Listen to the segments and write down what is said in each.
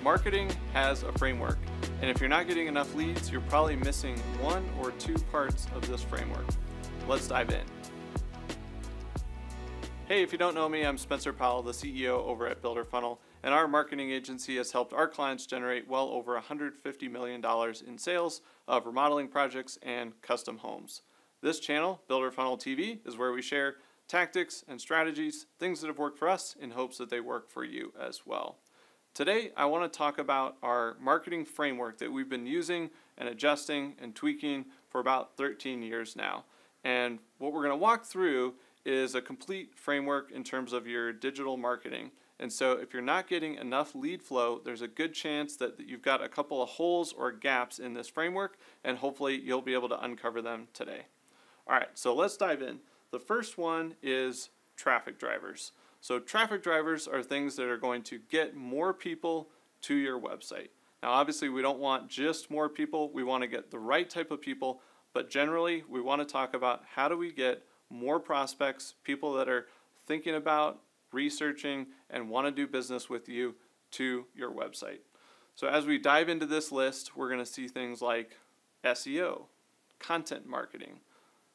Marketing has a framework, and if you're not getting enough leads, you're probably missing one or two parts of this framework. Let's dive in. Hey, if you don't know me, I'm Spencer Powell, the CEO over at Builder Funnel, and our marketing agency has helped our clients generate well over $150 million in sales of remodeling projects and custom homes. This channel, Builder Funnel TV, is where we share tactics and strategies, things that have worked for us in hopes that they work for you as well. Today, I want to talk about our marketing framework that we've been using and adjusting and tweaking for about 13 years now. And what we're going to walk through is a complete framework in terms of your digital marketing. And so if you're not getting enough lead flow, there's a good chance that you've got a couple of holes or gaps in this framework, and hopefully you'll be able to uncover them today. All right, so let's dive in. The first one is traffic drivers. So traffic drivers are things that are going to get more people to your website. Now obviously we don't want just more people, we want to get the right type of people, but generally we want to talk about how do we get more prospects, people that are thinking about, researching, and want to do business with you to your website. So as we dive into this list, we're going to see things like SEO, content marketing,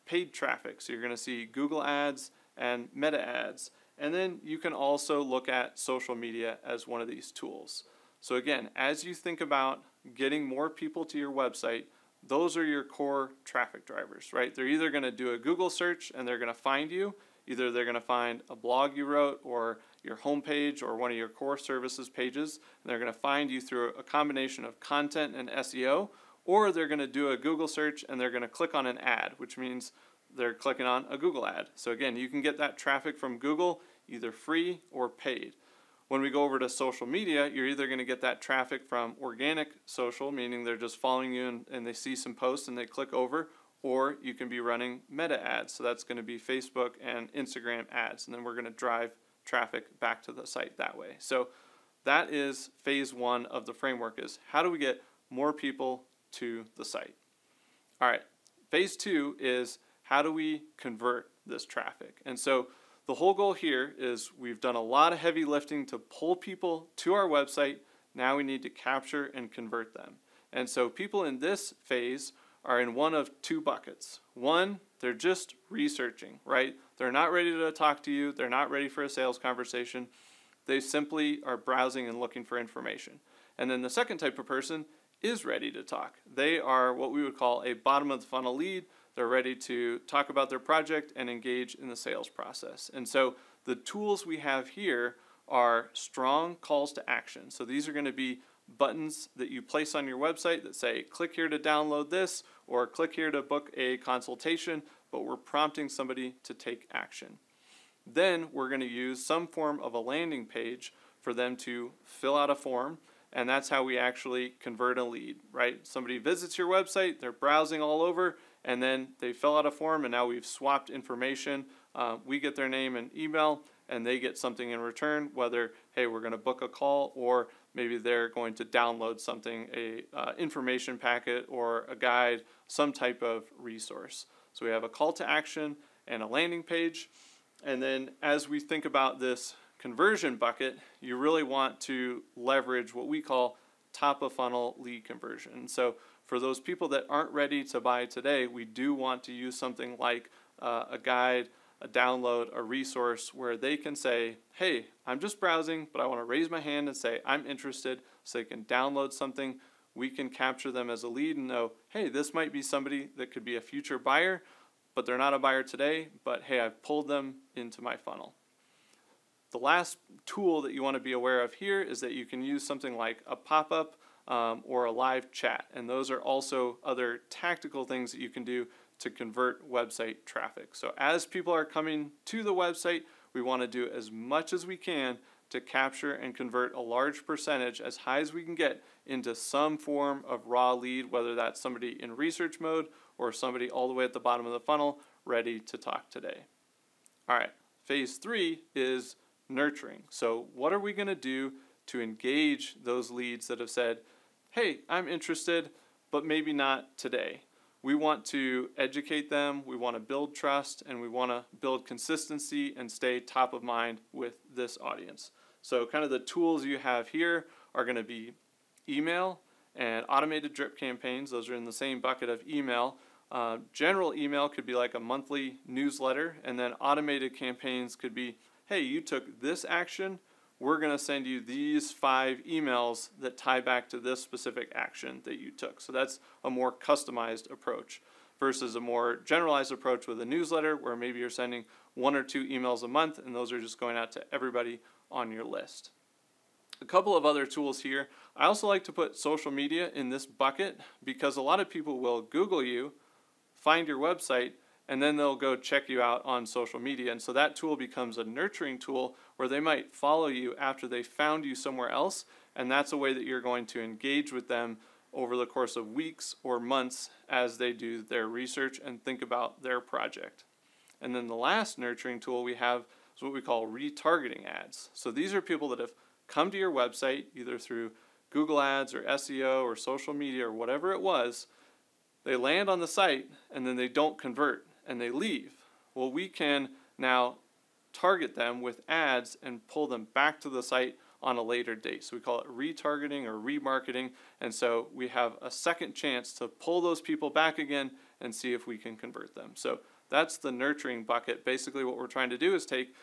paid traffic. So you're going to see Google ads and meta ads. And then you can also look at social media as one of these tools. So again, as you think about getting more people to your website, those are your core traffic drivers, right? They're either going to do a Google search and they're going to find you. Either they're going to find a blog you wrote or your homepage or one of your core services pages, and they're going to find you through a combination of content and SEO, or they're going to do a Google search and they're going to click on an ad, which means they're clicking on a Google ad. So again, you can get that traffic from Google either free or paid. When we go over to social media, you're either going to get that traffic from organic social, meaning they're just following you and they see some posts and they click over, or you can be running meta ads. So that's going to be Facebook and Instagram ads, and then we're going to drive traffic back to the site that way. So that is phase one of the framework, is how do we get more people to the site? All right, phase two is how do we convert this traffic? And so the whole goal here is we've done a lot of heavy lifting to pull people to our website. Now we need to capture and convert them. And so people in this phase are in one of two buckets. One, they're just researching, right? They're not ready to talk to you. They're not ready for a sales conversation. They simply are browsing and looking for information. And then the second type of person is ready to talk. They are what we would call a bottom of the funnel lead. They're ready to talk about their project and engage in the sales process. And so the tools we have here are strong calls to action. So these are going to be buttons that you place on your website that say, click here to download this, or click here to book a consultation, but we're prompting somebody to take action. Then we're going to use some form of a landing page for them to fill out a form, and that's how we actually convert a lead, right? Somebody visits your website, they're browsing all over, and then they fill out a form, and now we've swapped information. We get their name and email, and they get something in return, whether, hey, we're going to book a call, or maybe they're going to download something, a information packet or a guide, some type of resource. So we have a call to action and a landing page. And then as we think about this conversion bucket, you really want to leverage what we call top of funnel lead conversion. So for those people that aren't ready to buy today, we do want to use something like a guide, a download, a resource where they can say, hey, I'm just browsing, but I want to raise my hand and say I'm interested, so they can download something. We can capture them as a lead and know, hey, this might be somebody that could be a future buyer, but they're not a buyer today, but hey, I've pulled them into my funnel. The last tool that you want to be aware of here is that you can use something like a pop-up or a live chat, and those are also other tactical things that you can do to convert website traffic. So as people are coming to the website, we want to do as much as we can to capture and convert a large percentage, as high as we can get, into some form of raw lead, whether that's somebody in research mode or somebody all the way at the bottom of the funnel ready to talk today. All right, phase three is nurturing. So what are we going to do to engage those leads that have said, hey, I'm interested, but maybe not today? We want to educate them, we want to build trust, and we want to build consistency and stay top of mind with this audience. So kind of the tools you have here are going to be email and automated drip campaigns. Those are in the same bucket of email. General email could be like a monthly newsletter, and then automated campaigns could be, hey, you took this action, we're going to send you these 5 emails that tie back to this specific action that you took. So that's a more customized approach versus a more generalized approach with a newsletter where maybe you're sending 1 or 2 emails a month, and those are just going out to everybody on your list. A couple of other tools here. I also like to put social media in this bucket because a lot of people will Google you, find your website, and then they'll go check you out on social media. And so that tool becomes a nurturing tool where they might follow you after they found you somewhere else, and that's a way that you're going to engage with them over the course of weeks or months as they do their research and think about their project. And then the last nurturing tool we have is what we call retargeting ads. So these are people that have come to your website either through Google Ads or SEO or social media or whatever it was. They land on the site and then they don't convert and they leave. Well, we can now target them with ads and pull them back to the site on a later date. So we call it retargeting or remarketing, and so we have a second chance to pull those people back again and see if we can convert them. So that's the nurturing bucket. Basically what we're trying to do is take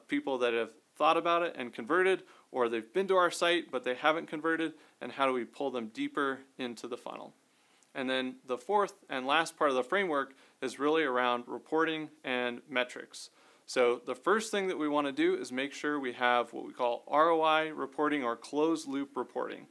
people that have thought about it and converted, or they've been to our site but they haven't converted, and how do we pull them deeper into the funnel. And then the fourth and last part of the framework is really around reporting and metrics. So the first thing that we want to do is make sure we have what we call ROI reporting or closed loop reporting.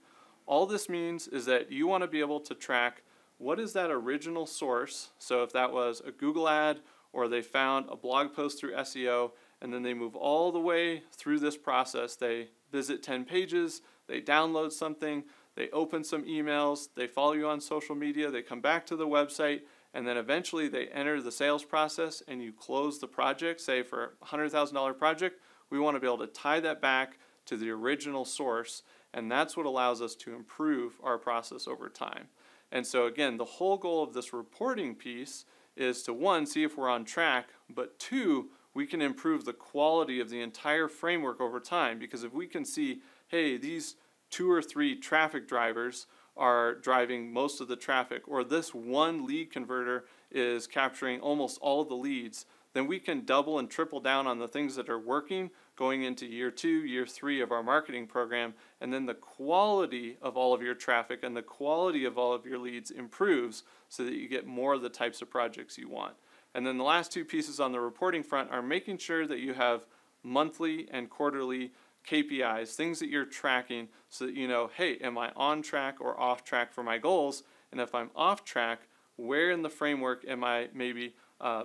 All this means is that you want to be able to track what is that original source. So if that was a Google ad or they found a blog post through SEO and then they move all the way through this process, they visit 10 pages, they download something, they open some emails, they follow you on social media, they come back to the website, and then eventually they enter the sales process and you close the project. Say for a $100,000 project, we want to be able to tie that back to the original source, and that's what allows us to improve our process over time. And so again, the whole goal of this reporting piece is to, 1, see if we're on track, but 2, we can improve the quality of the entire framework over time, because if we can see, hey, these 2 or 3 traffic drivers are driving most of the traffic, or this one lead converter is capturing almost all of the leads, then we can double and triple down on the things that are working going into year 2, year 3 of our marketing program, and then the quality of all of your traffic and the quality of all of your leads improves so that you get more of the types of projects you want. And then the last 2 pieces on the reporting front are making sure that you have monthly and quarterly KPIs, things that you're tracking so that you know, hey, am I on track or off track for my goals? And if I'm off track, where in the framework am I maybe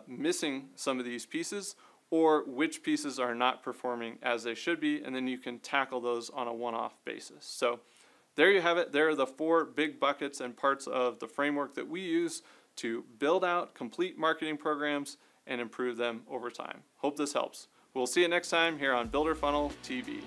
missing some of these pieces, or which pieces are not performing as they should be, and then you can tackle those on a one-off basis. So there you have it. There are the 4 big buckets and parts of the framework that we use to build out complete marketing programs and improve them over time. Hope this helps. We'll see you next time here on Builder Funnel TV.